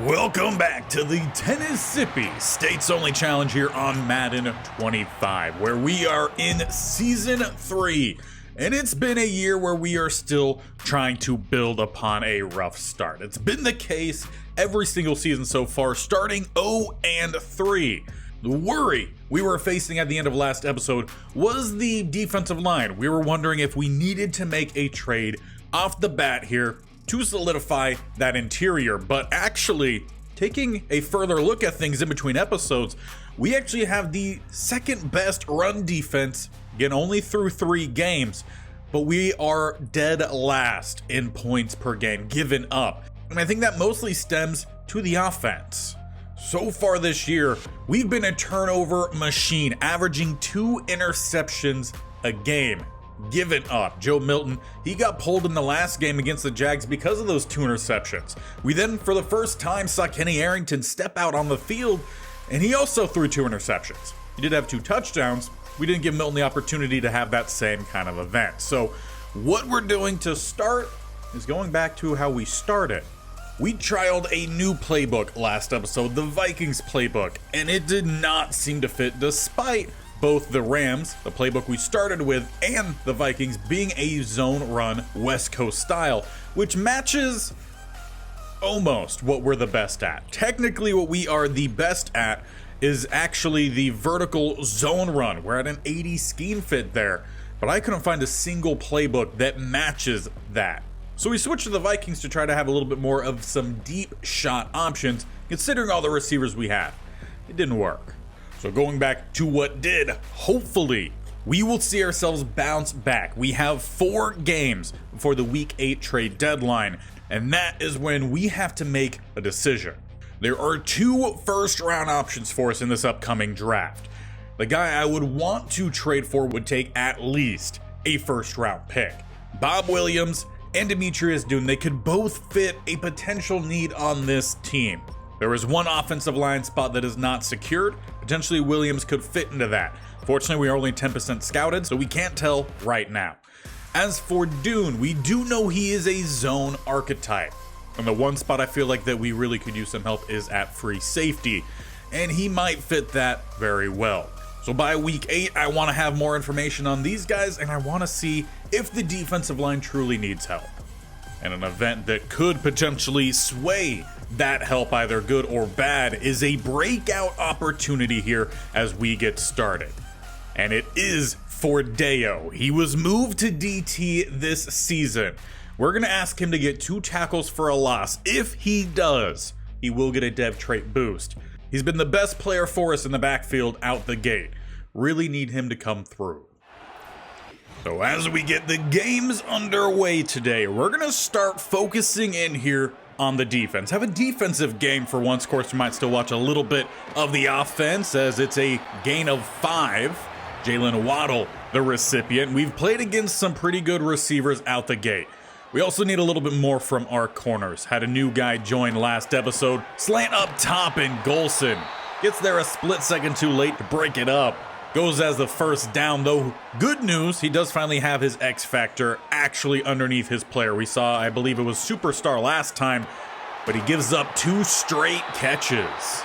Welcome back to the Tennissippi States Only Challenge here on Madden 25, where we are in Season 3. And it's been a year where we are still trying to build upon a rough start. It's been the case every single season so far, starting 0-3. The worry we were facing at the end of last episode was the defensive line. We were wondering if we needed to make a trade off the bat here to solidify that interior, but actually taking a further look at things in between episodes, we actually have the second best run defense, again only through 3 games, but we are dead last in points per game given up. And I think that mostly stems to the offense. So far this year, we've been a turnover machine, averaging 2 interceptions a game. Given up. Joe Milton, he got pulled in the last game against the Jags because of those 2 interceptions. We then, for the first time, saw Kenny Arrington step out on the field, and he also threw 2 interceptions. He did have 2 touchdowns. We didn't give Milton the opportunity to have that same kind of event. So what we're doing to start is going back to how we started. We trialed a new playbook last episode, the Vikings playbook, and it did not seem to fit despite both the Rams, the playbook we started with, and the Vikings being a zone run West Coast style, which matches almost what we're the best at. Technically, what we are the best at is actually the vertical zone run. We're at an 80 scheme fit there, but I couldn't find a single playbook that matches that. So we switched to the Vikings to try to have a little bit more of some deep shot options, considering all the receivers we have. It didn't work. So going back to what did, hopefully, we will see ourselves bounce back. We have 4 games before the Week 8 trade deadline, and that is when we have to make a decision. There are 2 first-round options for us in this upcoming draft. The guy I would want to trade for would take at least a first-round pick. Bob Williams and Demetrius Dune, they could both fit a potential need on this team. There is one offensive line spot that is not secured. Potentially Williams could fit into that. Fortunately, we are only 10% scouted, so we can't tell right now. As for Dune, we do know he is a zone archetype. And the one spot I feel like that we really could use some help is at free safety. And he might fit that very well. So by week 8, I want to have more information on these guys, and I want to see if the defensive line truly needs help. And an event that could potentially sway that help, either good or bad, is a breakout opportunity here as we get started. And it is for Deo. He was moved to DT this season. We're going to ask him to get 2 tackles for a loss. If he does, he will get a dev trait boost. He's been the best player for us in the backfield out the gate. Really need him to come through. So as we get the games underway today, we're going to start focusing in here on the defense. Have a defensive game for once. Of course, you might still watch a little bit of the offense as it's a gain of 5. Jalen Waddle, the recipient. We've played against some pretty good receivers out the gate. We also need a little bit more from our corners. Had a new guy join last episode. Slant up top, and Golson gets there a split second too late to break it up. Goes as the first down, though. Good news, he does finally have his X factor actually underneath his player. We saw, I believe it was Superstar last time, but he gives up 2 straight catches.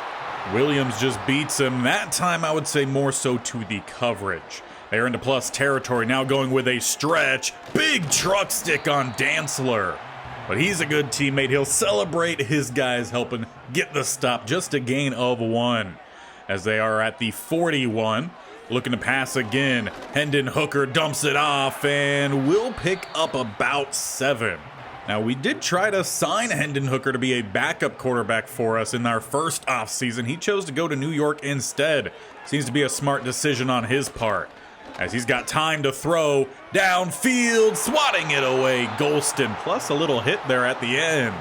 Williams just beats him. That time, I would say more so to the coverage. They're into plus territory, now going with a stretch. Big truck stick on Dantzler. But he's a good teammate. He'll celebrate his guys helping get the stop. Just a gain of 1 as they are at the 41. Looking to pass again. Hendon Hooker dumps it off and will pick up about 7. Now, we did try to sign Hendon Hooker to be a backup quarterback for us in our first offseason. He chose to go to New York instead. Seems to be a smart decision on his part, as he's got time to throw downfield, swatting it away. Golston, plus a little hit there at the end.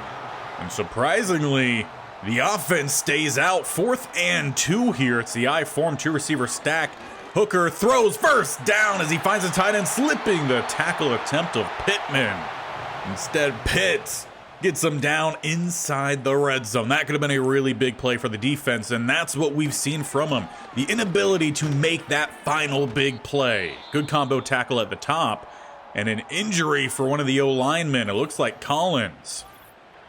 And surprisingly, the offense stays out. 4th and 2 here. It's the I form 2 receiver stack. Hooker throws first down as he finds a tight end, slipping the tackle attempt of Pittman. Instead, Pitts gets him down inside the red zone. That could have been a really big play for the defense, and that's what we've seen from him. The inability to make that final big play. Good combo tackle at the top, and an injury for one of the O-linemen. It looks like Collins.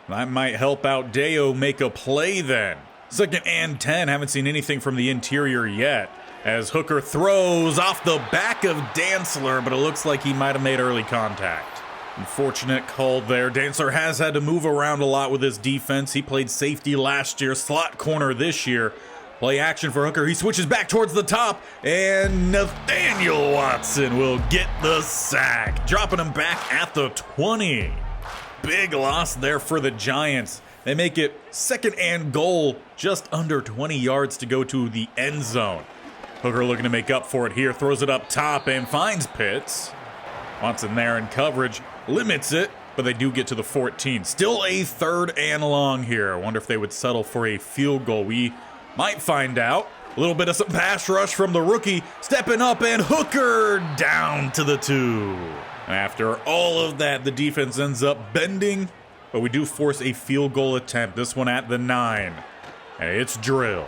That might help out Deo make a play then. 2nd and 10, haven't seen anything from the interior yet. As Hooker throws off the back of Dantzler, but it looks like he might have made early contact. Unfortunate call there. Dantzler has had to move around a lot with his defense. He played safety last year, slot corner this year. Play action for Hooker. He switches back towards the top, and Nathaniel Watson will get the sack, dropping him back at the 20. Big loss there for the Giants. They make it 2nd and goal, just under 20 yards to go to the end zone. Hooker looking to make up for it here, throws it up top and finds Pitts. Watson there in coverage, limits it, but they do get to the 14. Still a 3rd and long here. I wonder if they would settle for a field goal. We might find out. A little bit of some pass rush from the rookie, stepping up, and Hooker down to the 2. After all of that, the defense ends up bending, but we do force a field goal attempt, this one at the 9. And it's drilled.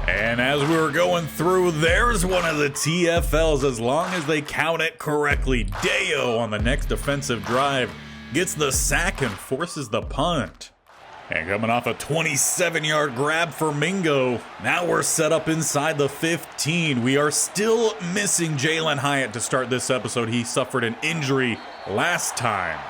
And as we were going through, there's one of the TFLs, as long as they count it correctly. Deo on the next defensive drive gets the sack and forces the punt. And coming off a 27-yard grab for Mingo, now we're set up inside the 15. We are still missing Jalen Hyatt to start this episode. He suffered an injury last time.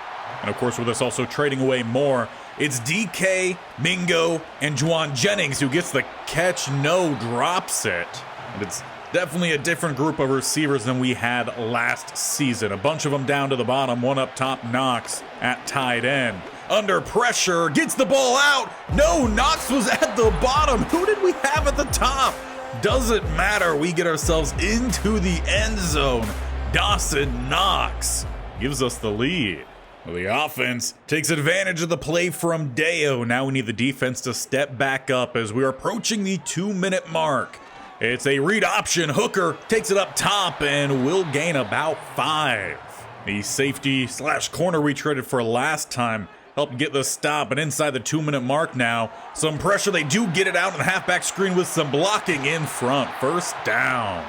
And of course, with us also trading away more, it's DK, Mingo, and Juwan Jennings who gets the catch, no, drops it. And it's definitely a different group of receivers than we had last season. A bunch of them down to the bottom, one up top, Knox at tight end. Under pressure, gets the ball out. No, Knox was at the bottom. Who did we have at the top? Doesn't matter. We get ourselves into the end zone. Dawson Knox gives us the lead. Well, the offense takes advantage of the play from Deo. Now we need the defense to step back up as we're approaching the 2-minute mark. It's a read option. Hooker takes it up top and will gain about 5. The safety / corner we traded for last time helped get the stop, and inside the 2-minute mark now, some pressure. They do get it out in the halfback screen with some blocking in front. 1st down.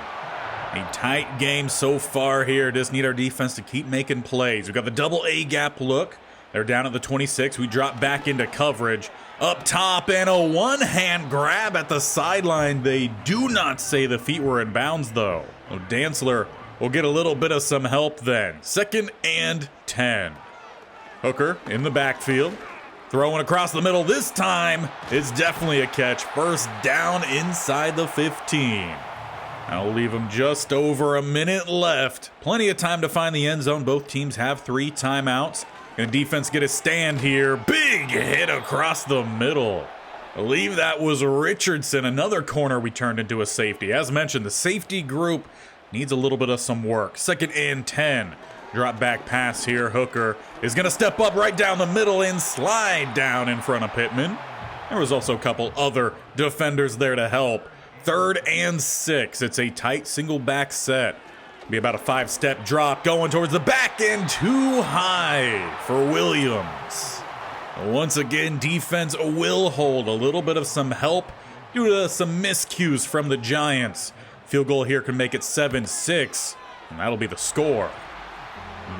A tight game so far here. Just need our defense to keep making plays. We've got the double A gap look. They're down at the 26. We drop back into coverage. Up top, and a one-hand grab at the sideline. They do not say the feet were in bounds, though. So Dantzler will get a little bit of some help then. 2nd and 10. Hooker in the backfield. Throwing across the middle this time. It's definitely a catch. 1st down inside the 15. I'll leave them just over a minute left. Plenty of time to find the end zone. Both teams have 3 timeouts. And defense get a stand here. Big hit across the middle. I believe that was Richardson. Another corner we turned into a safety. As mentioned, the safety group needs a little bit of some work. 2nd and 10. Drop back pass here. Hooker is going to step up right down the middle and slide down in front of Pittman. There was also a couple other defenders there to help. 3rd and 6. It's a tight single back set. Be about a 5-step drop going towards the back end. Too high for Williams. Once again, defense will hold. A little bit of some help due to some miscues from the Giants. Field goal here can make it 7-6, and that'll be the score.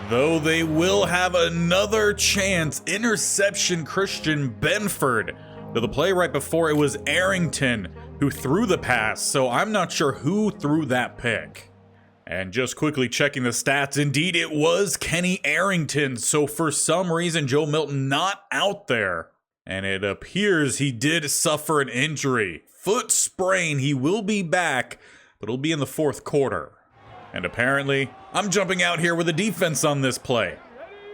Though they will have another chance. Interception, Christian Benford. Though the play right before it was Arrington who threw the pass, so I'm not sure who threw that pick. And just quickly checking the stats, indeed it was Kenny Arrington. So for some reason, Joe Milton not out there. And it appears he did suffer an injury. Foot sprain, he will be back, but it'll be in the 4th quarter. And apparently, I'm jumping out here with a defense on this play.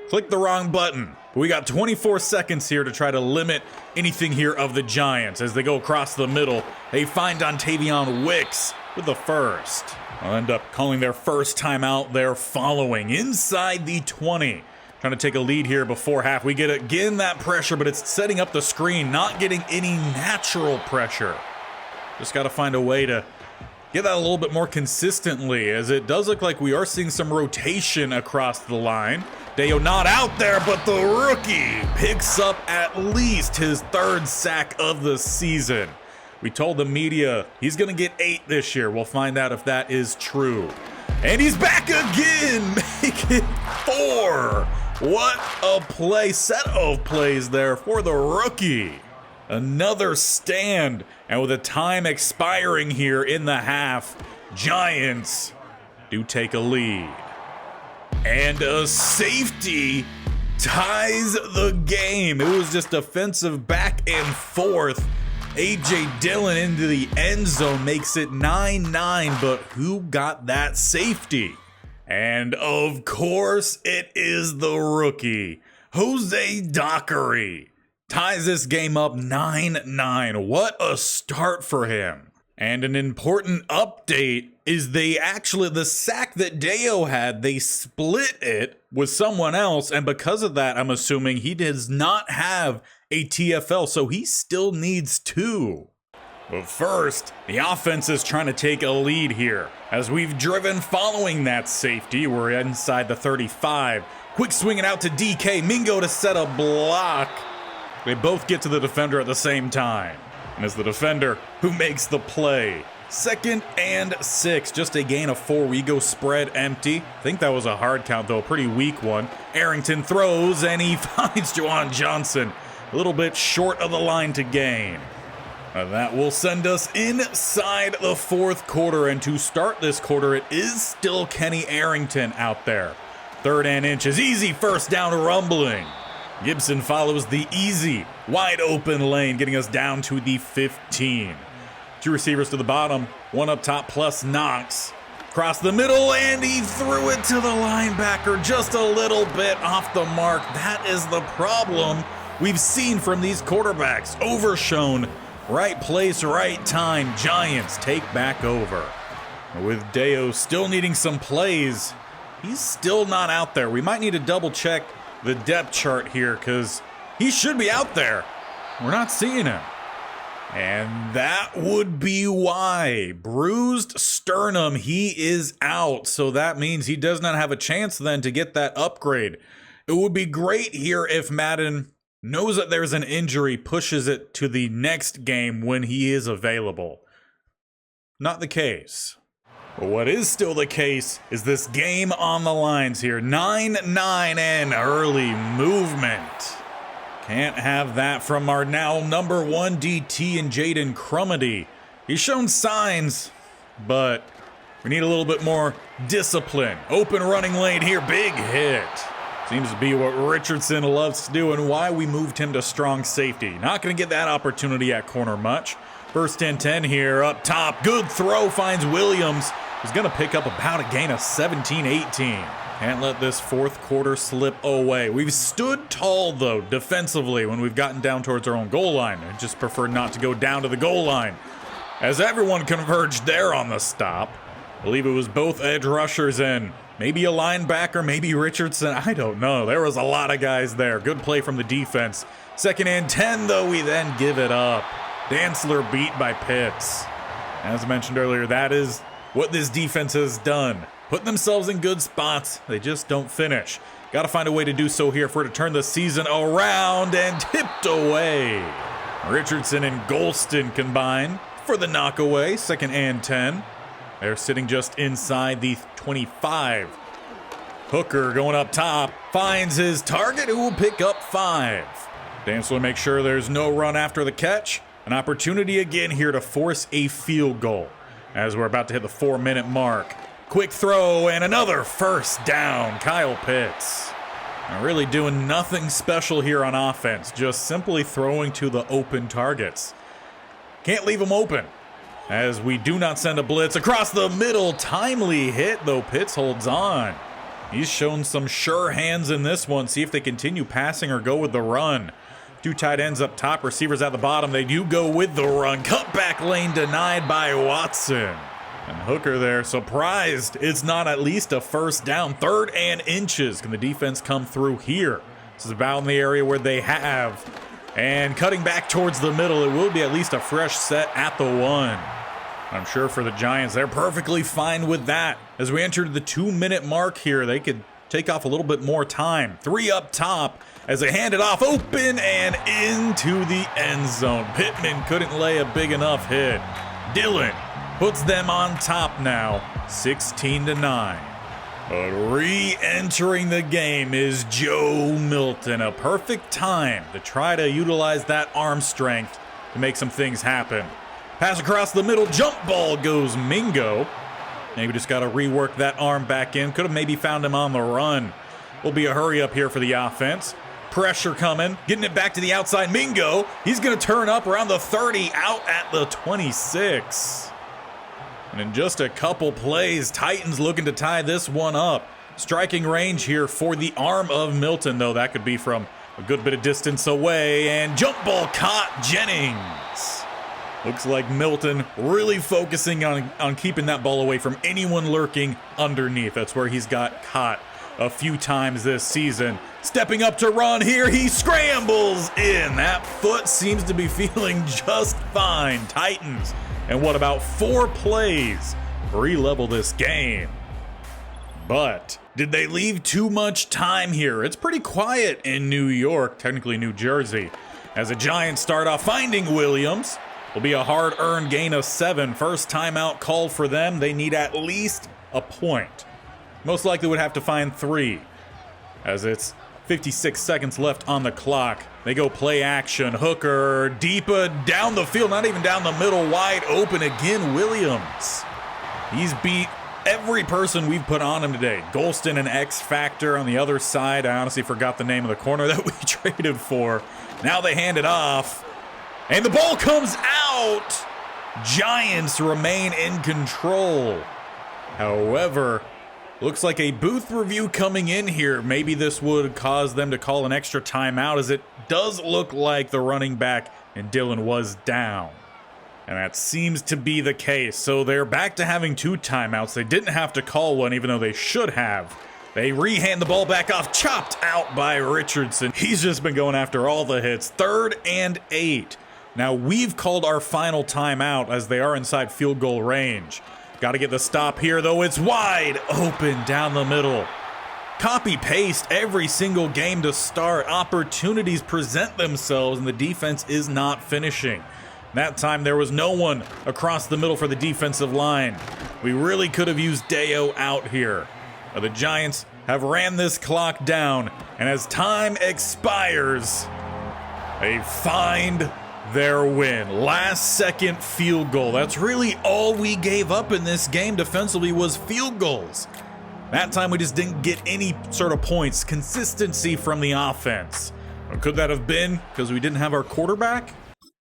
Click the wrong button. We got 24 seconds here to try to limit anything here of the Giants. As they go across the middle, they find Dontavion Wicks with the 1st. I'll end up calling their first timeout there following inside the 20. Trying to take a lead here before half. We get again that pressure, but it's setting up the screen, not getting any natural pressure. Just got to find a way to get that a little bit more consistently, as it does look like we are seeing some rotation across the line. Deo not out there, but the rookie picks up at least his 3rd sack of the season. We told the media he's going to get 8 this year. We'll find out if that is true. And he's back again, make it 4. What a play, set of plays there for the rookie. Another stand, and with the time expiring here in the half, Giants do take a lead. And a safety ties the game. It was just defensive back and forth. A.J. Dillon into the end zone makes it 9-9, but who got that safety? And of course, it is the rookie, Jose Dockery. Ties this game up 9-9. What a start for him. And an important update is the sack that Deo had, they split it with someone else. And because of that, I'm assuming he does not have a TFL, so he still needs 2. But first, the offense is trying to take a lead here. As we've driven following that safety, we're inside the 35. Quick swinging out to DK. Mingo to set a block. They both get to the defender at the same time. And it's the defender who makes the play. 2nd and 6, just a gain of 4. We go spread empty. I think that was a hard count, though, a pretty weak one. Arrington throws, and he finds Juwan Johnson a little bit short of the line to gain. That will send us inside the 4th quarter, and to start this quarter, it is still Kenny Arrington out there. 3rd and inches, easy first down rumbling. Gibson follows the easy, wide open lane, getting us down to the 15. 2 receivers to the bottom, 1 up top plus Knox. Across the middle, and he threw it to the linebacker just a little bit off the mark. That is the problem we've seen from these quarterbacks. Overshown. Right place, right time. Giants take back over. With Deo still needing some plays, he's still not out there. We might need to double check the depth chart here because he should be out there. We're not seeing him. And that would be why. Bruised sternum, he is out. So that means he does not have a chance then to get that upgrade. It would be great here if Madden knows that there's an injury, pushes it to the next game when he is available. Not the case. But what is still the case is this game on the lines here. 9-9 and early movement. Can't have that from our now number 1 DT and Jaden Crumedy. He's shown signs, but we need a little bit more discipline. Open running lane here, big hit. Seems to be what Richardson loves to do and why we moved him to strong safety. Not going to get that opportunity at corner much. 1st and 10 here up top. Good throw finds Williams. He's going to pick up about a gain of 17-18. Can't let this 4th quarter slip away. We've stood tall, though, defensively when we've gotten down towards our own goal line. I just prefer not to go down to the goal line. As everyone converged there on the stop. I believe it was both edge rushers and maybe a linebacker, maybe Richardson. I don't know. There was a lot of guys there. Good play from the defense. 2nd and 10, though, we then give it up. Dantzler beat by Pitts. As mentioned earlier, that is what this defense has done. Putting themselves in good spots. They just don't finish. Got to find a way to do so here for it to turn the season around, and tipped away. Richardson and Golston combine for the knockaway. 2nd and 10. They're sitting just inside the 25. Hooker going up top, finds his target, who will pick up 5. Dantzler makes sure there's no run after the catch. An opportunity again here to force a field goal as we're about to hit the 4-minute mark. Quick throw and another 1st down. Kyle Pitts. Now really doing nothing special here on offense, just simply throwing to the open targets. Can't leave them open. As we do not send a blitz across the middle. Timely hit, though Pitts holds on. He's shown some sure hands in this one. See if they continue passing or go with the run. 2 tight ends up top, receivers at the bottom. They do go with the run. Cutback lane denied by Watson. And Hooker there, surprised it's not at least a 1st down. 3rd and inches. Can the defense come through here? This is about in the area where they have. And cutting back towards the middle, it will be at least a fresh set at the 1. I'm sure for the Giants, they're perfectly fine with that. As we entered the 2-minute mark here, they could take off a little bit more time. 3 up top as they hand it off open and into the end zone. Pittman couldn't lay a big enough hit. Dillon puts them on top now, 16-9. But re-entering the game is Joe Milton. A perfect time to try to utilize that arm strength to make some things happen. Pass across the middle, jump ball goes Mingo. Maybe just got to rework that arm back in. Could have maybe found him on the run. Will be a hurry up here for the offense. Pressure coming, getting it back to the outside. Mingo, he's going to turn up around the 30, out at the 26. And in just a couple plays, Titans looking to tie this one up. Striking range here for the arm of Milton, though. That could be from a good bit of distance away. And jump ball caught Jennings. Looks like Milton really focusing on keeping that ball away from anyone lurking underneath. That's where he's got caught a few times this season. Stepping up to run here, he scrambles in. That foot seems to be feeling just fine. Titans, and what about 4 plays, re-level this game. But did they leave too much time here? It's pretty quiet in New York, technically New Jersey, as the Giants start off finding Williams. Will be a hard-earned gain of 7. First timeout called for them. They need at least a point. Most likely would have to find 3, as it's 56 seconds left on the clock. They go play action. Hooker, deeper down the field, not even down the middle, wide open again. Williams. He's beat every person we've put on him today. Golston and X Factor on the other side. I honestly forgot the name of the corner that we traded for. Now they hand it off. And the ball comes out. Giants remain in control. However, looks like a booth review coming in here. Maybe this would cause them to call an extra timeout, as it does look like the running back and Dylan was down. And that seems to be the case. So they're back to having 2 timeouts. They didn't have to call one, even though they should have. They re-hand the ball back off, chopped out by Richardson. He's just been going after all the hits. 3rd and 8. Now we've called our final timeout as they are inside field goal range. Got to get the stop here, though. It's wide open down the middle. Copy-paste every single game to start. Opportunities present themselves, and the defense is not finishing. That time, there was no one across the middle for the defensive line. We really could have used Deo out here. But the Giants have ran this clock down, and as time expires, they find their win. Last second field goal. That's really all we gave up in this game defensively, was field goals. That time we just didn't get any sort of points. Consistency from the offense. Or could that have been because we didn't have our quarterback?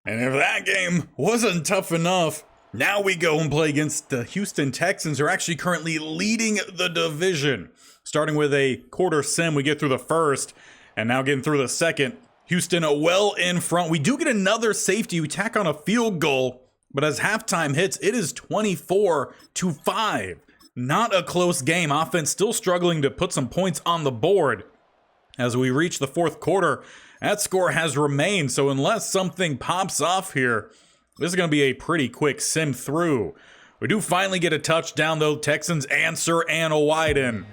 And if that game wasn't tough enough, now we go and play against the Houston Texans, who are actually currently leading the division. Starting with a quarter sim, we get through the first, and now getting through the second. Houston well in front. We do get another safety. We tack on a field goal, but as halftime hits, it is 24-5. Not a close game. Offense still struggling to put some points on the board. As we reach the 4th quarter, that score has remained. So unless something pops off here, this is going to be a pretty quick sim through. We do finally get a touchdown, though. Texans answer and a widen.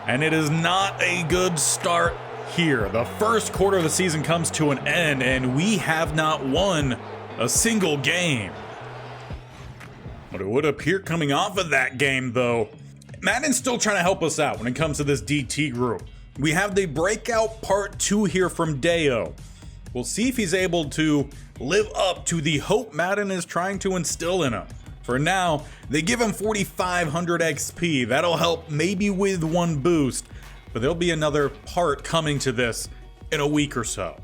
And it is not a good start here. The first quarter of the season comes to an end, and we have not won a single game. But it would appear coming off of that game, though, Madden's still trying to help us out when it comes to this DT group. We have the breakout part 2 here from Deo. We'll see if he's able to live up to the hope Madden is trying to instill in him. For now, they give him 4,500 XP. That'll help maybe with 1 boost. But there'll be another part coming to this in a week or so.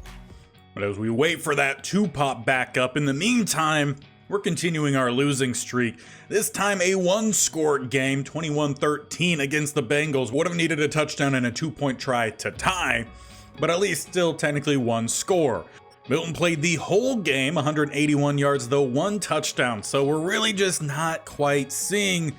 But as we wait for that to pop back up, in the meantime, we're continuing our losing streak. This time a 1-score game, 21-13 against the Bengals. Would have needed a touchdown and a 2-point try to tie, but at least still technically 1 score. Milton played the whole game, 181 yards, though 1 touchdown. So we're really just not quite seeing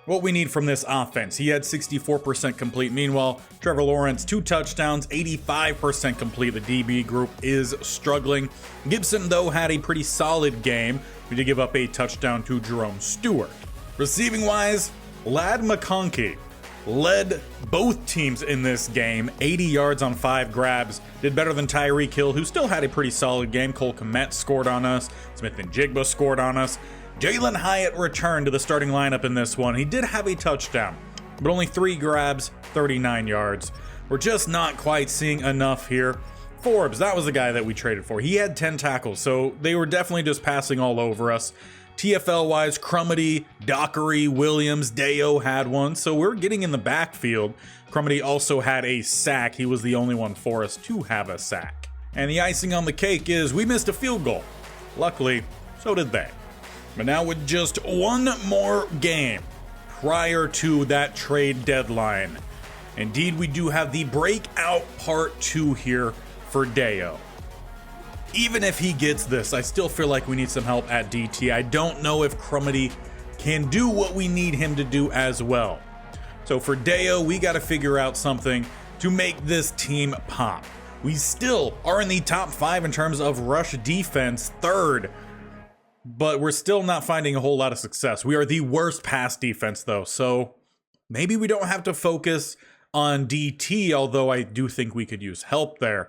what we need from this offense. He had 64% complete. Meanwhile, Trevor Lawrence, 2 touchdowns, 85% complete. The DB group is struggling. Gibson, though, had a pretty solid game. We did give up a touchdown to Jerome Stewart. Receiving-wise, Ladd McConkey led both teams in this game. 80 yards on 5 grabs. Did better than Tyreek Hill, who still had a pretty solid game. Cole Kmet scored on us. Smith and Jigba scored on us. Jalen Hyatt returned to the starting lineup in this one. He did have a touchdown. but only 3 grabs, 39 yards. We're just not quite seeing enough here. Forbes, that was the guy that we traded for. He had 10 tackles, so they were definitely just passing all over us. TFL-wise, Crumity, Dockery, Williams, Deo had one, so we're getting in the backfield. Crumity also had a sack. He was the only one for us to have a sack. And the icing on the cake is we missed a field goal. Luckily, so did they. But now with just one more game prior to that trade deadline, indeed we do have the breakout part 2 here for Deo. Even if he gets this, I still feel like we need some help at DT. I don't know if Crumity can do what we need him to do as well. So for Deo, we got to figure out something to make this team pop. We still are in the top 5 in terms of rush defense, 3rd, but we're still not finding a whole lot of success. We are the worst pass defense though, so maybe we don't have to focus on DT, although I do think we could use help there.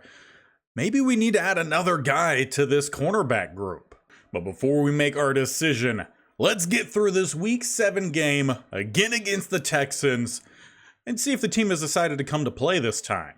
Maybe we need to add another guy to this cornerback group. But before we make our decision, let's get through this week 7 game again against the Texans and see if the team has decided to come to play this time.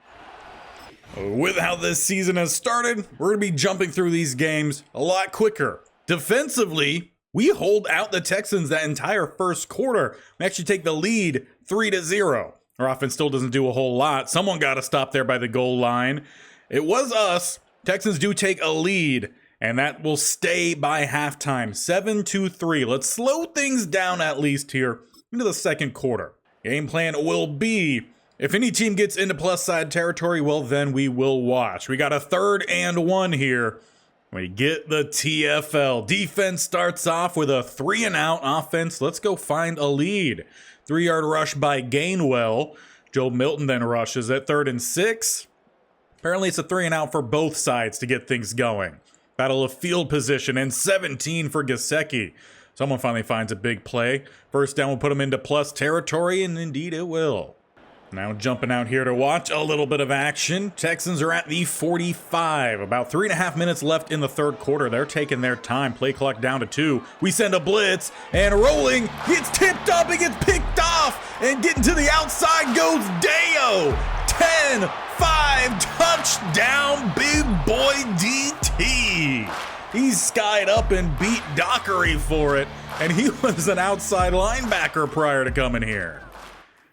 With how this season has started, we're going to be jumping through these games a lot quicker. Defensively, we hold out the Texans that entire first quarter. We actually take the lead 3-0. Our offense still doesn't do a whole lot. Someone got to stop there by the goal line. It was us. Texans do take a lead, and that will stay by halftime. 7-3. Let's slow things down at least here into the second quarter. Game plan will be, if any team gets into plus side territory, well, then we will watch. We got a 3rd and 1 here. We get the TFL. Defense starts off with a 3-and-out offense. Let's go find a lead. 3-yard rush by Gainwell. Joe Milton then rushes at 3rd and 6. Apparently it's a 3-and-out for both sides to get things going. Battle of field position and 17 for Gesicki. Someone finally finds a big play. First down will put him into plus territory, and indeed it will. Now jumping out here to watch a little bit of action. Texans are at the 45. About 3.5 minutes left in the third quarter. They're taking their time. Play clock down to 2. We send a blitz, and rolling. Gets tipped up. It gets picked off. And getting to the outside goes Deo. 10-5 touchdown, big boy DT. He skied up and beat Dockery for it. And he was an outside linebacker prior to coming here.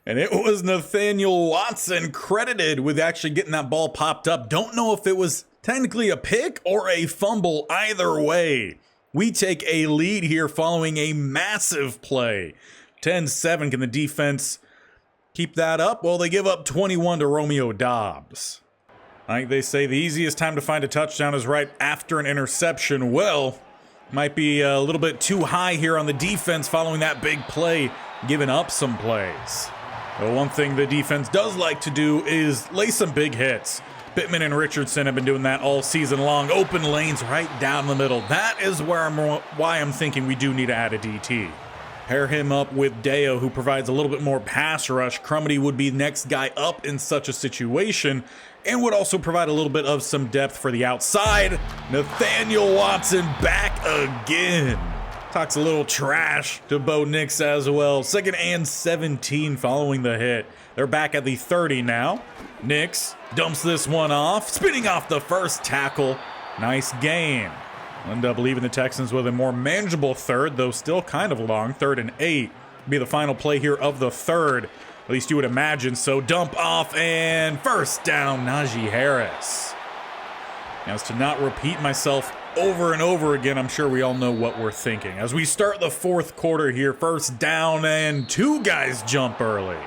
And it was Nathaniel Watson credited with actually getting that ball popped up. Don't know if it was technically a pick or a fumble. Either way, we take a lead here following a massive play. 10-7. Can the defense keep that up? Well, they give up 21 to Romeo Doubs. I think they say the easiest time to find a touchdown is right after an interception. Well, might be a little bit too high here on the defense following that big play, giving up some plays. Well, one thing the defense does like to do is lay some big hits. Pittman and Richardson have been doing that all season long. Open lanes right down the middle. That is why I'm thinking we do need to add a DT. Pair him up with Deo, who provides a little bit more pass rush. Crumity would be the next guy up in such a situation and would also provide a little bit of some depth for the outside. Nathaniel Watson back again. Talks a little trash to Bo Nix as well. 2nd and 17 following the hit. They're back at the 30 now. Nix dumps this one off, spinning off the first tackle. Nice gain. End up leaving the Texans with a more manageable 3rd, though still kind of long. 3rd and 8 be the final play here of the 3rd. At least you would imagine. So dump off and first down, Najee Harris. Now, as to not repeat myself over and over again, I'm sure we all know what we're thinking. As we start the 4th quarter here, first down and 2 guys jump early.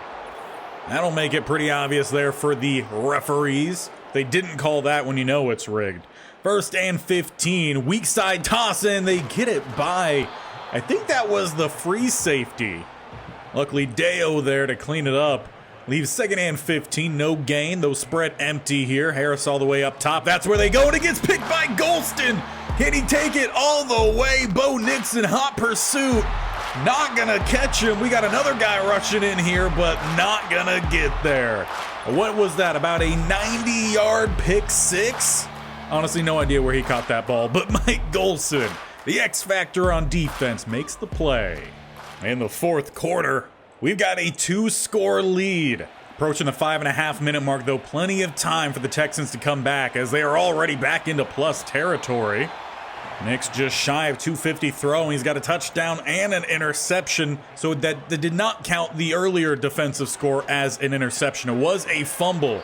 That'll make it pretty obvious there for the referees. They didn't call that when you know it's rigged. 1st and 15, weak side toss, and they get it by, I think that was the free safety. Luckily, Deo there to clean it up. Leaves 2nd and 15, no gain. Those spread empty here. Harris all the way up top. That's where they go, and it gets picked by Golston. Can he take it all the way? Bo Nix in hot pursuit. Not gonna catch him. We got another guy rushing in here, but not gonna get there. What was that, about a 90-yard pick six? Honestly, no idea where he caught that ball, but Mike Golston, the X factor on defense, makes the play. In the 4th quarter, We've got a 2-score lead. Approaching the 5.5-minute mark, though, plenty of time for the Texans to come back as they are already back into plus territory. Nick's just shy of 250 throw. He's got a touchdown and an interception, so that did not count the earlier defensive score as an interception. It was a fumble,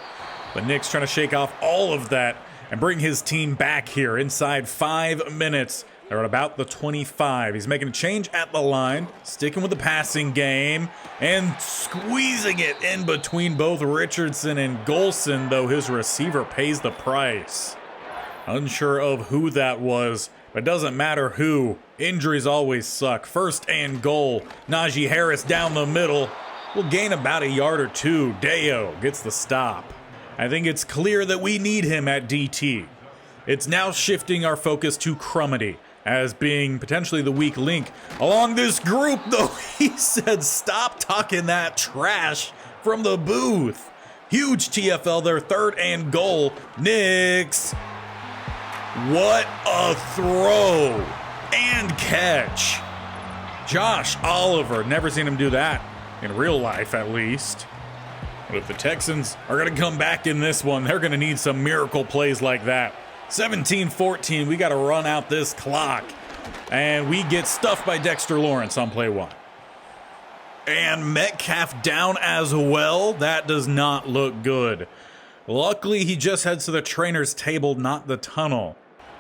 but Nick's trying to shake off all of that and bring his team back here inside 5 minutes. They're at about the 25. He's making a change at the line, sticking with the passing game, and squeezing it in between both Richardson and Golson, though his receiver pays the price. Unsure of who that was, but it doesn't matter who. Injuries always suck. 1st and goal. Najee Harris down the middle. Will gain about a yard or two. Deo gets the stop. I think it's clear that we need him at DT. It's now shifting our focus to Crumity as being potentially the weak link along this group, though he said stop talking that trash from the booth. Huge TFL there, 3rd and goal. Knicks. What a throw and catch. Josh Oliver, never seen him do that in real life at least. But if the Texans are going to come back in this one, they're going to need some miracle plays like that. 17-14, we got to run out this clock. And we get stuffed by Dexter Lawrence on play 1. And Metcalf down as well. That does not look good. Luckily, he just heads to the trainer's table, not the tunnel.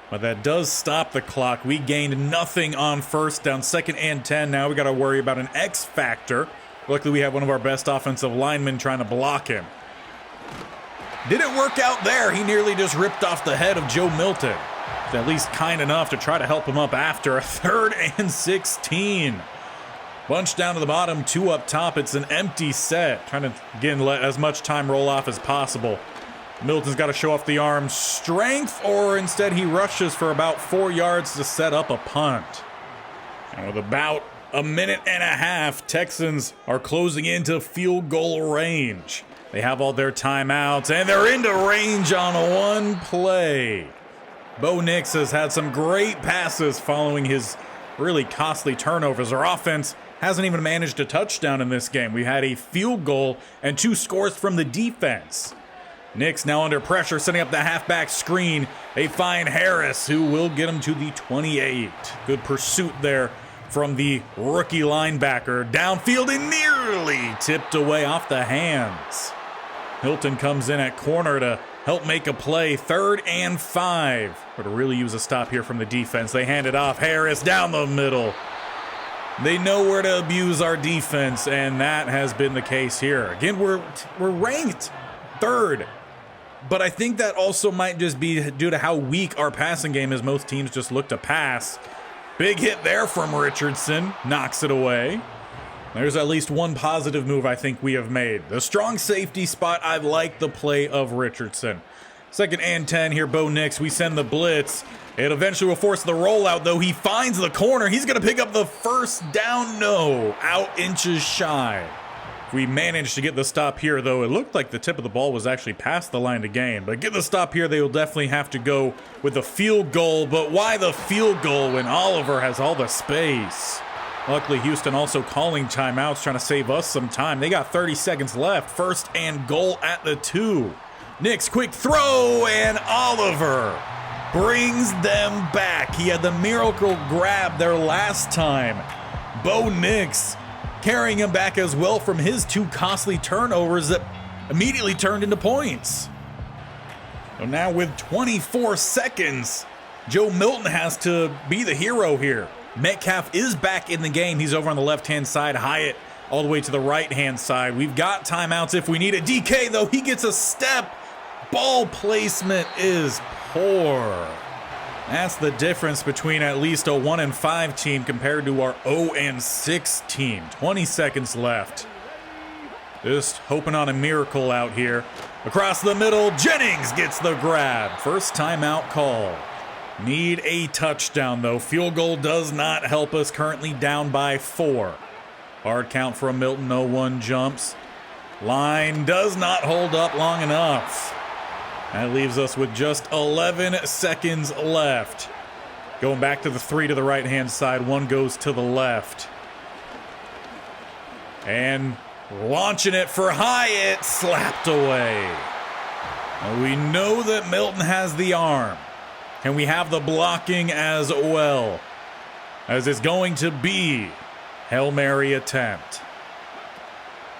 But that does stop the clock. We gained nothing on 1st down, 2nd and 10. Now we got to worry about an X factor. Luckily, we have one of our best offensive linemen trying to block him. Didn't work out there. He nearly just ripped off the head of Joe Milton. He's at least kind enough to try to help him up after a 3rd and 16. Bunch down to the bottom, 2 up top. It's an empty set. Trying to, again, let as much time roll off as possible. Milton's got to show off the arm strength, or instead he rushes for about 4 yards to set up a punt. And with about a minute and a half, Texans are closing into field goal range. They have all their timeouts, and they're into range on one play. Bo Nix has had some great passes following his really costly turnovers. Our offense hasn't even managed a touchdown in this game. We had a field goal and 2 scores from the defense. Nix now under pressure, setting up the halfback screen. They find Harris, who will get him to the 28. Good pursuit there from the rookie linebacker. Downfield and nearly tipped away off the hands. Hilton comes in at corner to help make a play. 3rd and 5. But to really use a stop here from the defense. They hand it off. Harris down the middle. They know where to abuse our defense, and that has been the case here. Again, we're ranked 3rd. But I think that also might just be due to how weak our passing game is. Most teams just look to pass. Big hit there from Richardson. Knocks it away. There's at least one positive move I think we have made. The strong safety spot, I like the play of Richardson. 2nd and 10 here, Bo Nix. We send the blitz. It eventually will force the rollout, though. He finds the corner. He's going to pick up the 1st down. No, out inches shy. We managed to get the stop here, though. It looked like the tip of the ball was actually past the line to gain. But get the stop here, they will definitely have to go with a field goal. But why the field goal when Oliver has all the space? Luckily, Houston also calling timeouts, trying to save us some time. They got 30 seconds left. 1st and goal at the 2. Nick's quick throw, and Oliver brings them back. He had the miracle grab there last time. Bo Nix carrying him back as well from his 2 costly turnovers that immediately turned into points. So now with 24 seconds, Joe Milton has to be the hero here. Metcalf is back in the game. He's over on the left-hand side. Hyatt all the way to the right-hand side. We've got timeouts if we need it. DK, though, he gets a step. Ball placement is poor. That's the difference between at least a 1-5 team compared to our 0-6 team. 20 seconds left. Just hoping on a miracle out here. Across the middle, Jennings gets the grab. 1st timeout call. Need a touchdown, though. Field goal does not help us. Currently down by 4. Hard count from Milton. No one jumps. Line does not hold up long enough. That leaves us with just 11 seconds left. Going back to the 3 to the right-hand side. 1 goes to the left. And launching it for Hyatt, slapped away. Well, we know that Milton has the arm, and we have the blocking as well, as it's going to be Hail Mary attempt.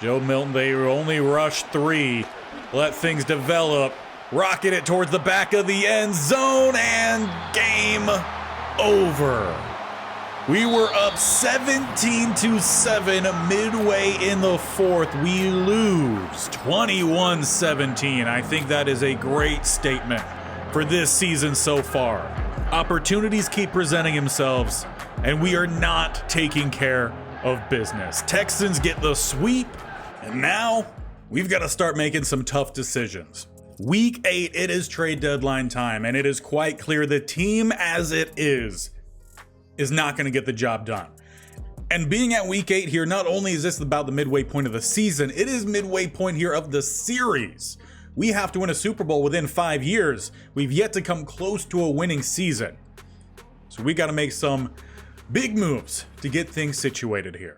Joe Milton, they only rushed 3, let things develop, rocket it towards the back of the end zone, and game over. We were up 17-7 midway in the 4th. We lose 21-17. I think that is a great statement for this season so far. Opportunities keep presenting themselves, and we are not taking care of business. Texans get the sweep, and now we've got to start making some tough decisions. Week 8, it is trade deadline time, and it is quite clear the team as it is not going to get the job done. And being at week 8 here, not only is this about the midway point of the season, it is midway point here of the series. We have to win a Super Bowl within 5 years. We've yet to come close to a winning season. So we got to make some big moves to get things situated here.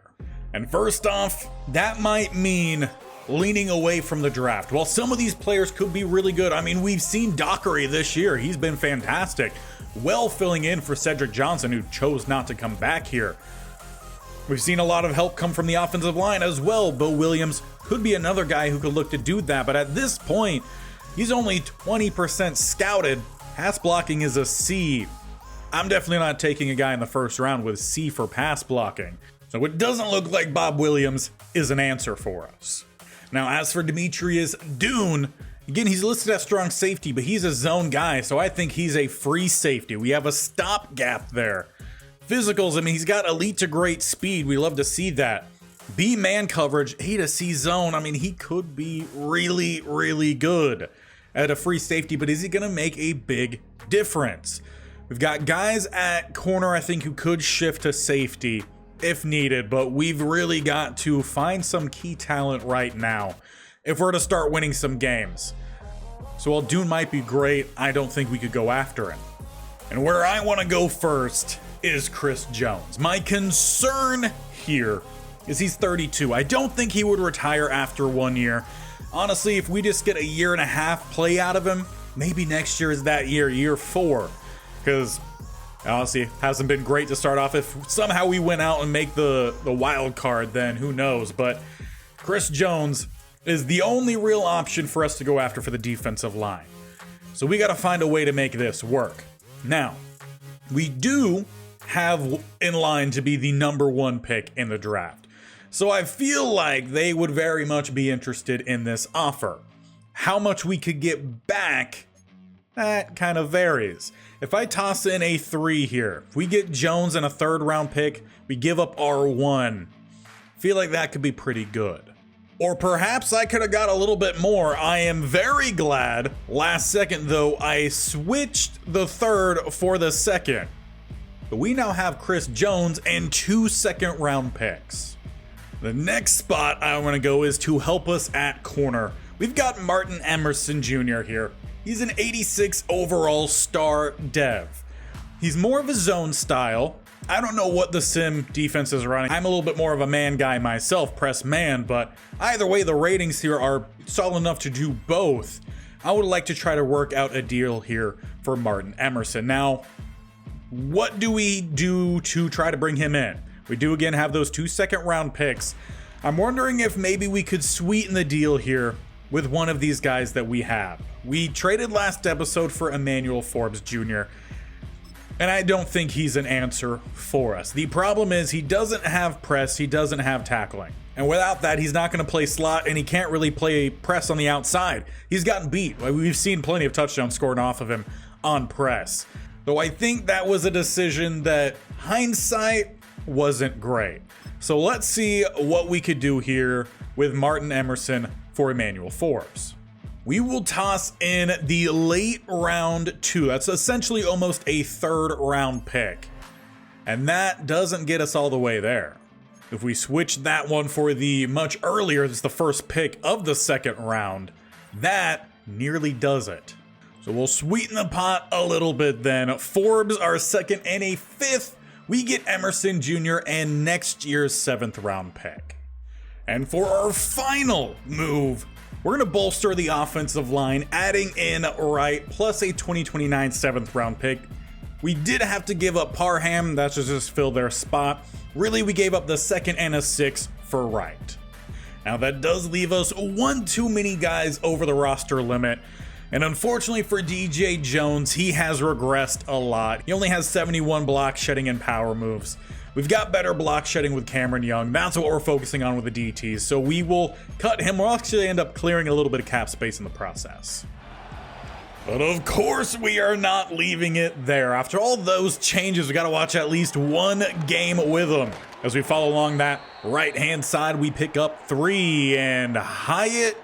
And first off, that might mean leaning away from the draft. While some of these players could be really good, I mean, we've seen Dockery this year. He's been fantastic. Well filling in for Cedric Johnson, who chose not to come back here. We've seen a lot of help come from the offensive line as well. Bo Williams could be another guy who could look to do that, but at this point, he's only 20% scouted. Pass blocking is a C. I'm definitely not taking a guy in the first round with C for pass blocking. So it doesn't look like Bob Williams is an answer for us. Now, as for Demetrius Dune, again, he's listed as strong safety, but he's a zone guy, so I think he's a free safety. We have a stopgap there. Physicals, I mean, he's got elite to great speed. We love to see that. B man coverage, A to C zone. I mean, he could be really, really good at a free safety, but is he going to make a big difference? We've got guys at corner, I think, who could shift to safety if needed, but we've really got to find some key talent right now if we're to start winning some games. So while Dune might be great, I don't think we could go after him. And where I want to go first is Chris Jones. My concern here is he's 32. I don't think he would retire after 1 year. Honestly, if we just get a year and a half play out of him, maybe next year is that year, year 4. Because honestly, hasn't been great to start off. If somehow we went out and make the wild card, then who knows. But Chris Jones is the only real option for us to go after for the defensive line. So we got to find a way to make this work. Now, we do have in line to be the number 1 pick in the draft. So I feel like they would very much be interested in this offer. How much we could get back, that kind of varies. If I toss in a 3 here, if we get Jones and a 3rd round pick, we give up R1. I feel like that could be pretty good. Or perhaps I could have got a little bit more. I am very glad, last second though, I switched the 3rd for the 2nd. But we now have Chris Jones and 2 2nd round picks. The next spot I want to go is to help us at corner. We've got Martin Emerson Jr. here. He's an 86 overall star dev. He's more of a zone style. I don't know what the sim defense is running. I'm a little bit more of a man guy myself, press man, but either way, the ratings here are solid enough to do both. I would like to try to work out a deal here for Martin Emerson. Now, what do we do to try to bring him in? We do again have those 2 2nd round picks. I'm wondering if maybe we could sweeten the deal here with one of these guys that we have. We traded last episode for Emmanuel Forbes Jr., and I don't think he's an answer for us. The problem is he doesn't have press, he doesn't have tackling. And without that, he's not going to play slot, and he can't really play press on the outside. He's gotten beat. We've seen plenty of touchdowns scored off of him on press. Though I think that was a decision that hindsight wasn't great. So let's see what we could do here with Martin Emerson for Emmanuel Forbes. We will toss in the late round 2. That's essentially almost a 3rd round pick. And that doesn't get us all the way there. If we switch that one for the much earlier, it's the 1st pick of the 2nd round, that nearly does it. So we'll sweeten the pot a little bit then. Forbes, our 2nd and a 5th. We get Emerson Jr. and next year's 7th round pick. And for our final move, we're going to bolster the offensive line, adding in Wright plus a 2029 7th round pick. We did have to give up Parham, that's just fill their spot. Really, we gave up the 2nd and a 6th for Wright. Now that does leave us one too many guys over the roster limit. And unfortunately for DJ Jones, he has regressed a lot. He only has 71 block shedding and power moves. We've got better block shedding with Cameron Young. That's what we're focusing on with the DTs. So we will cut him. We'll actually end up clearing a little bit of cap space in the process. But of course, we are not leaving it there. After all those changes, we got to watch at least one game with him. As we follow along that right-hand side, we pick up 3, and Hyatt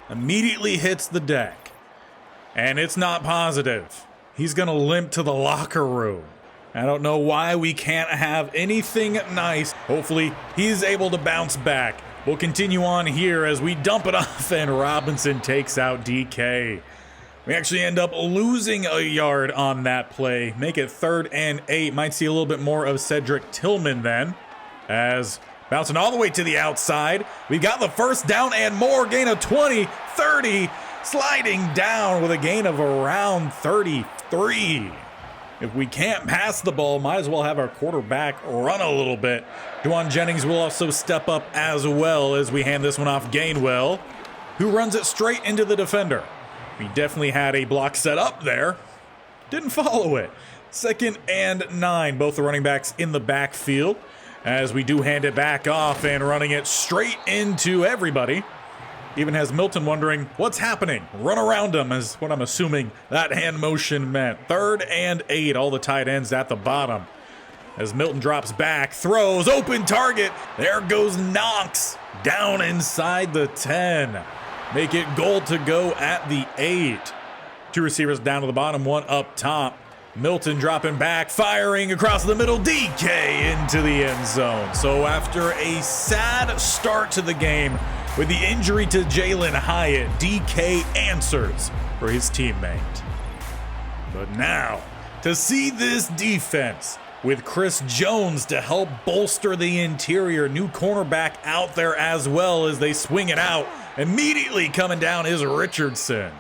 immediately hits the deck. And it's not positive. He's going to limp to the locker room. I don't know why we can't have anything nice. Hopefully, he's able to bounce back. We'll continue on here as we dump it off, and Robinson takes out DK. We actually end up losing a yard on that play. Make it 3rd and 8. Might see a little bit more of Cedric Tillman then. As bouncing all the way to the outside. We got the first down and more. Gain of 20, 30. Sliding down with a gain of around 33. If we can't pass the ball, might as well have our quarterback run a little bit. Juwan Jennings will also step up as well as we hand this one off Gainwell, who runs it straight into the defender. We definitely had a block set up there. Didn't follow it. 2nd and 9. Both the running backs in the backfield as we do hand it back off and running it straight into everybody. Even has Milton wondering what's happening. Run around him is what I'm assuming that hand motion meant. 3rd and 8. All the tight ends at the bottom. As Milton drops back, throws, open target. There goes Knox down inside the 10. Make it goal to go at the 8. 2 receivers down to the bottom, 1 up top. Milton dropping back, firing across the middle, DK into the end zone. So after a sad start to the game with the injury to Jalen Hyatt, DK answers for his teammate. But now, to see this defense with Chris Jones to help bolster the interior, new cornerback out there as well as they swing it out. Immediately coming down is Richardson.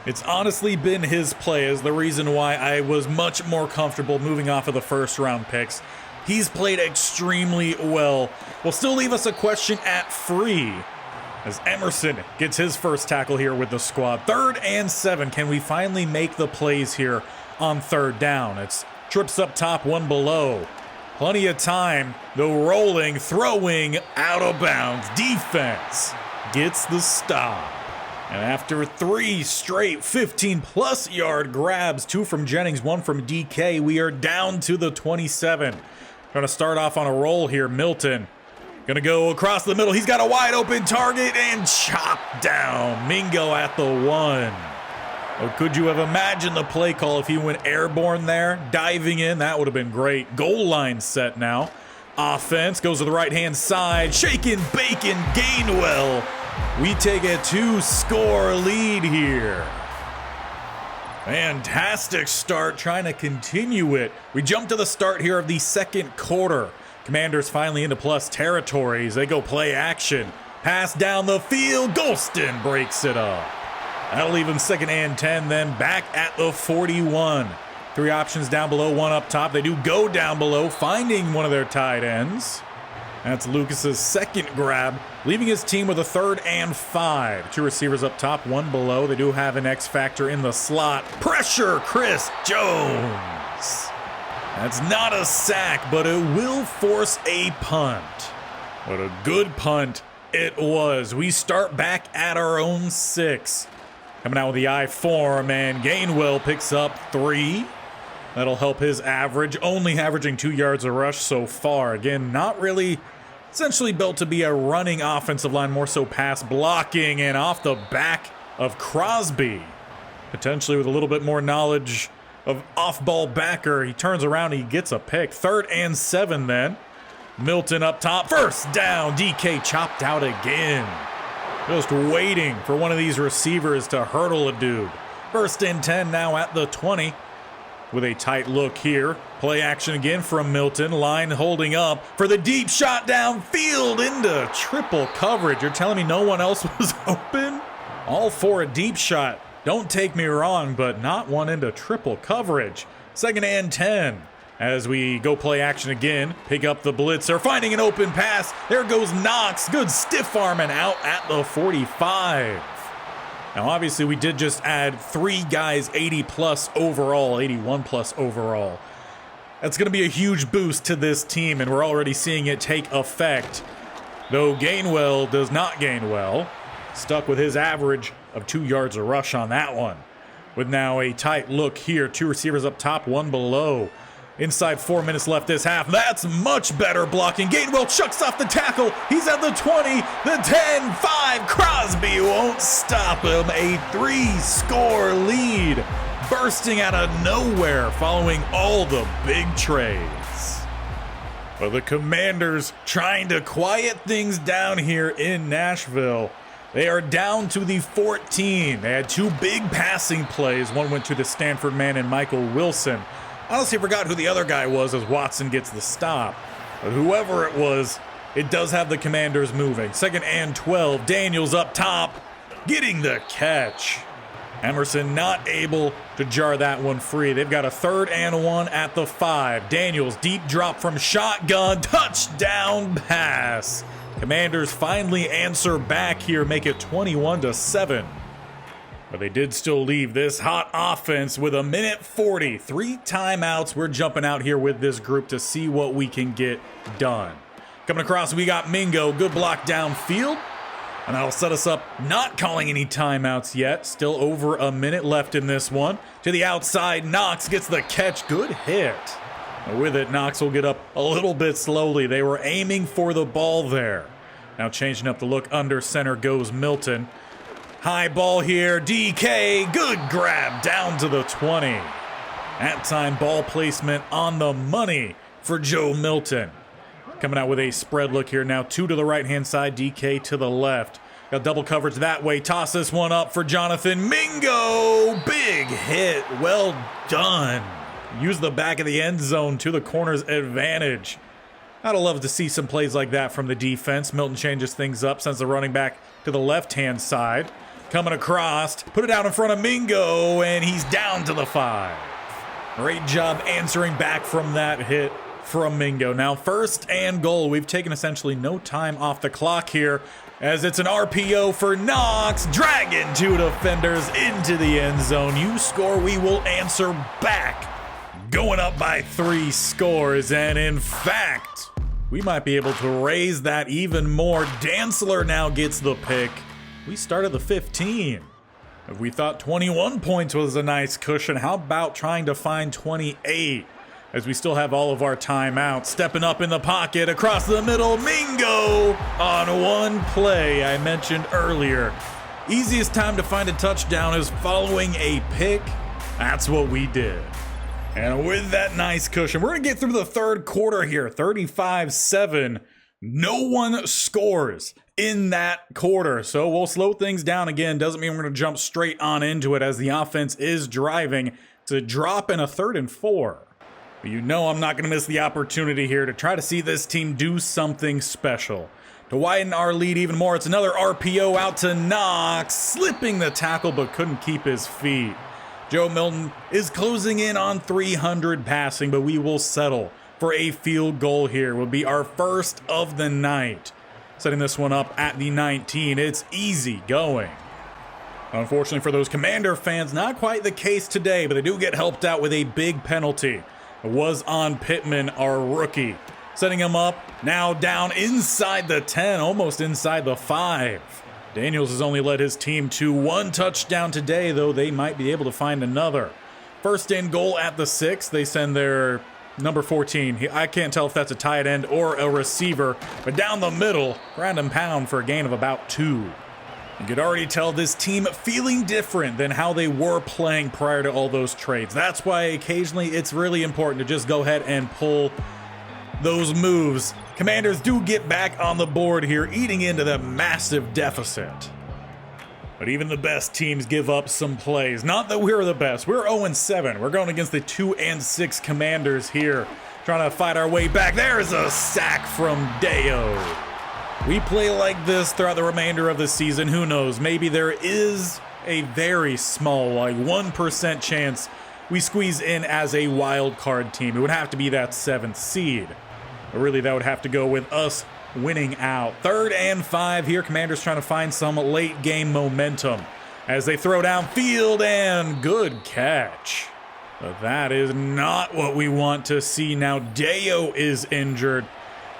It's honestly been his play as the reason why I was much more comfortable moving off of the 1st round picks. He's played extremely well. Will still leave us a question at 3 as Emerson gets his first tackle here with the squad. 3rd and 7. Can we finally make the plays here on 3rd down? It's trips up top, 1 below. Plenty of time. The rolling, throwing, out of bounds. Defense gets the stop. And after 3 straight 15-plus yard grabs, 2 from Jennings, 1 from DK, we are down to the 27. Trying to start off on a roll here. Milton gonna go across the middle. He's got a wide open target and chopped down. Mingo at the 1. Oh, could you have imagined the play call if he went airborne there? Diving in, that would have been great. Goal line set now. Offense goes to the right-hand side. Shaking, bacon, Gainwell. We take a 2-score lead here. Fantastic start, trying to continue it. We jump to the start here of the 2nd quarter. Commanders finally into plus territories. They go play action. Pass down the field. Golston breaks it up. That'll leave him 2nd and 10, then back at the 41. 3 options down below, 1 up top. They do go down below, finding one of their tight ends. That's Lucas's 2nd grab, leaving his team with a 3rd and 5. 2 receivers up top, 1 below. They do have an X factor in the slot. Pressure, Chris Jones. That's not a sack, but it will force a punt. What a good punt it was. We start back at our own 6. Coming out with the I form, and Gainwell picks up 3. That'll help his average, only averaging 2 yards a rush so far. Again, not really essentially built to be a running offensive line, more so pass blocking, and off the back of Crosby. Potentially with a little bit more knowledge of off-ball backer. He turns around, he gets a pick. 3rd and 7 then. Milton up top, 1st down. DK chopped out again. Just waiting for one of these receivers to hurdle a dude. 1st and 10 now at the 20. with a tight look here. Play action again from Milton. Line holding up for the deep shot downfield into triple coverage. You're telling me no one else was open? All for a deep shot. Don't take me wrong, but not one into triple coverage. 2nd and 10. As we go play action again, pick up the blitzer, finding an open pass. There goes Knox. Good stiff arm and out at the 45. Now, obviously, we did just add 3 guys 80 plus overall, 81 plus overall. That's going to be a huge boost to this team, and we're already seeing it take effect. Though Gainwell does not gain well. Stuck with his average of 2 yards a rush on that one. With now a tight look here, 2 receivers up top, 1 below. Inside 4 minutes left this half. That's much better blocking. Gainwell chucks off the tackle. He's at the 20, the 10, 5. Crosby won't stop him. A 3-score lead bursting out of nowhere following all the big trades. But the Commanders trying to quiet things down here in Nashville. They are down to the 14. They had 2 big passing plays. One went to the Stanford man and Michael Wilson. I honestly forgot who the other guy was as Watson gets the stop. But whoever it was, it does have the Commanders moving. 2nd and 12. Daniels up top, getting the catch. Emerson not able to jar that one free. They've got a 3rd and 1 at the 5. Daniels deep drop from shotgun. Touchdown pass. Commanders finally answer back here, make it 21-7. But they did still leave this hot offense with 1:40. 3 timeouts. We're jumping out here with this group to see what we can get done. Coming across, we got Mingo. Good block downfield. And that'll set us up not calling any timeouts yet. Still over a minute left in this one. To the outside, Knox gets the catch. Good hit. And with it, Knox will get up a little bit slowly. They were aiming for the ball there. Now changing up the look, under center goes Milton. High ball here, DK, good grab down to the 20. At time ball placement on the money for Joe Milton. Coming out with a spread look here now, 2 to the right-hand side, DK to the left. Got double coverage that way, toss this one up for Jonathan Mingo. Big hit, well done. Use the back of the end zone to the corner's advantage. I'd love to see some plays like that from the defense. Milton changes things up, sends the running back to the left-hand side. Coming across, put it out in front of Mingo, and he's down to the 5. Great job answering back from that hit from Mingo. Now 1st and goal. We've taken essentially no time off the clock here as it's an RPO for Knox, dragging 2 defenders into the end zone. You score, we will answer back. Going up by 3 scores, and in fact, we might be able to raise that even more. Dantzler now gets the pick. We started the 15. If we thought 21 points was a nice cushion, how about trying to find 28? As we still have all of our timeouts. Stepping up in the pocket, across the middle, Mingo on one play I mentioned earlier. Easiest time to find a touchdown is following a pick. That's what we did. And with that nice cushion, we're going to get through the 3rd quarter here, 35-7. No one scores in that quarter, so we'll slow things down again. Doesn't mean we're going to jump straight on into it as the offense is driving to drop in a 3rd and 4. But you know I'm not going to miss the opportunity here to try to see this team do something special. To widen our lead even more, it's another RPO out to Knox, slipping the tackle but couldn't keep his feet. Joe Milton is closing in on 300 passing, but we will settle for a field goal here. Will be our first of the night. Setting this one up at the 19. It's easy going. Unfortunately for those Commander fans, not quite the case today, but they do get helped out with a big penalty. It was on Pittman, our rookie. Setting him up, now down inside the 10, almost inside the 5. Daniels has only led his team to 1 touchdown today, though they might be able to find another. 1st and goal at the 6. They send their number 14. I can't tell if that's a tight end or a receiver, but down the middle, ground and pound for a gain of about 2. You could already tell this team feeling different than how they were playing prior to all those trades. That's why occasionally it's really important to just go ahead and pull those moves. Commanders do get back on the board here, eating into the massive deficit. But even the best teams give up some plays. Not that we're the best. We're 0-7. We're going against the 2-6 Commanders here, trying to fight our way back. There's a sack from Deo. We play like this throughout the remainder of the season. Who knows? Maybe there is a very small, like 1% chance we squeeze in as a wild card team. It would have to be that 7th seed. But really, that would have to go with us winning out. 3rd and 5 here. Commanders trying to find some late game momentum as they throw downfield, and good catch. But that is not what we want to see. Now Deo is injured.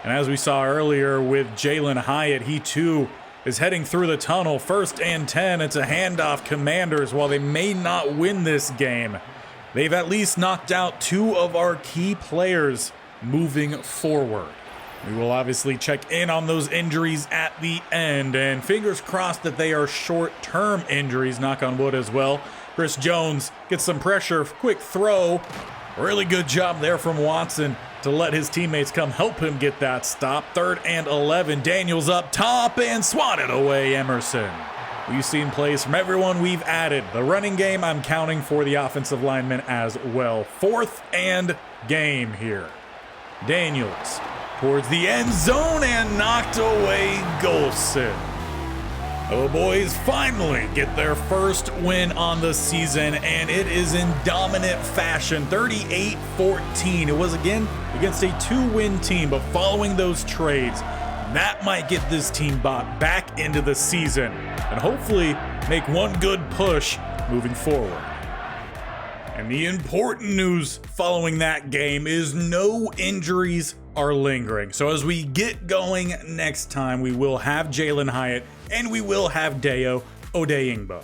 And as we saw earlier with Jalen Hyatt, he too is heading through the tunnel. 1st and 10. It's a handoff. Commanders, while they may not win this game, they've at least knocked out 2 of our key players moving forward. We will obviously check in on those injuries at the end, and fingers crossed that they are short-term injuries, knock on wood as well. Chris Jones gets some pressure, quick throw. Really good job there from Watson to let his teammates come help him get that stop. 3rd and 11, Daniels up top and swatted away Emerson. We've seen plays from everyone we've added. The running game, I'm counting for the offensive linemen as well. 4th and game here. Daniels towards the end zone and knocked away Golson. The boys finally get their first win on the season, and it is in dominant fashion, 38-14. It was again against a 2-win team, but following those trades, that might get this team back into the season and hopefully make one good push moving forward. And the important news following that game is no injuries are lingering. So as we get going next time, we will have Jalen Hyatt and we will have Deo Odeyingbo.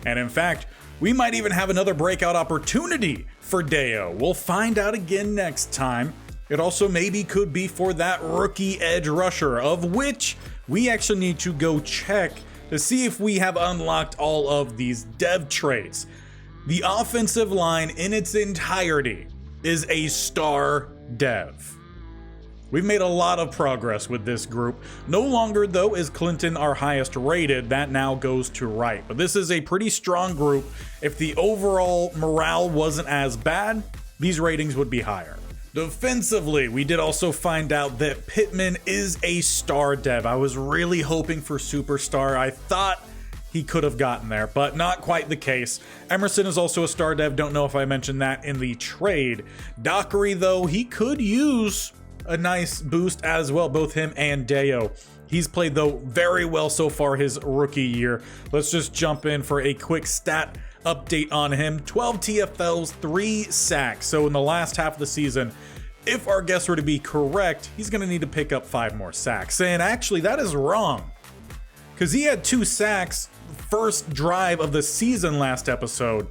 And in fact, we might even have another breakout opportunity for Deo. We'll find out again next time. It also maybe could be for that rookie edge rusher, of which we actually need to go check to see if we have unlocked all of these dev traits. The offensive line in its entirety is a star dev. We've made a lot of progress with this group. No longer, though, is Clinton our highest rated. That now goes to Wright. But this is a pretty strong group. If the overall morale wasn't as bad, these ratings would be higher. Defensively, we did also find out that Pittman is a star dev. I was really hoping for superstar. I thought he could have gotten there, but not quite the case. Emerson is also a star dev. Don't know if I mentioned that in the trade. Dockery, though, he could use a nice boost as well, both him and Deo. He's played, though, very well so far his rookie year. Let's just jump in for a quick stat update on him. 12 TFLs, 3 sacks. So in the last half of the season, if our guess were to be correct, he's going to need to pick up 5 more sacks. And actually, that is wrong, because he had 2 sacks first drive of the season last episode.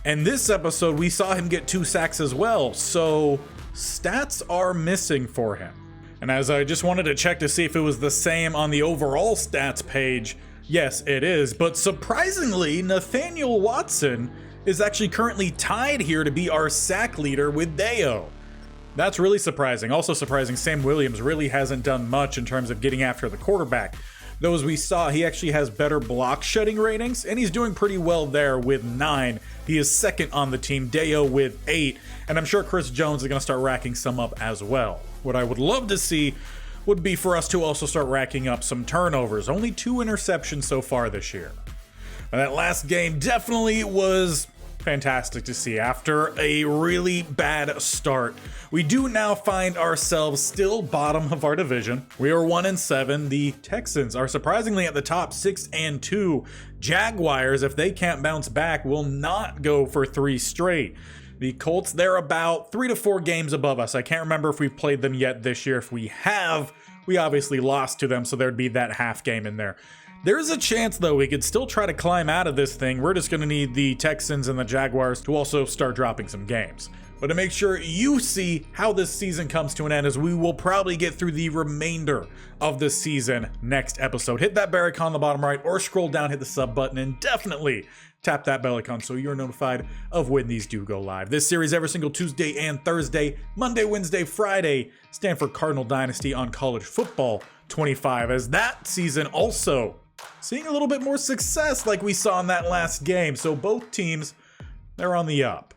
And this episode, we saw him get 2 sacks as well. So stats are missing for him. And as I just wanted to check to see if it was the same on the overall stats page, yes, it is. But surprisingly, Nathaniel Watson is actually currently tied here to be our sack leader with Deo. That's really surprising. Also surprising, Sam Williams really hasn't done much in terms of getting after the quarterback. Though as we saw, he actually has better block shedding ratings, and he's doing pretty well there with 9. He is second on the team, Deo with 8, and I'm sure Chris Jones is going to start racking some up as well. What I would love to see would be for us to also start racking up some turnovers. Only 2 interceptions so far this year. And that last game definitely was fantastic to see after a really bad start. We do now find ourselves still bottom of our division. We are 1-7. The Texans are surprisingly at the top, 6-2. Jaguars, if they can't bounce back, will not go for 3 straight. The Colts, they're about 3 to 4 games above us. I can't remember if we've played them yet this year. If we have, we obviously lost to them, so there'd be that half game in there. There's a chance, though, we could still try to climb out of this thing. We're just going to need the Texans and the Jaguars to also start dropping some games. But to make sure you see how this season comes to an end, as we will probably get through the remainder of the season next episode. Hit that bell icon on the bottom right, or scroll down, hit the sub button, and definitely tap that bell icon so you're notified of when these do go live. This series every single Tuesday and Thursday, Monday, Wednesday, Friday, stand for Cardinal Dynasty on College Football 25, as that season also seeing a little bit more success like we saw in that last game. So both teams, they're on the up.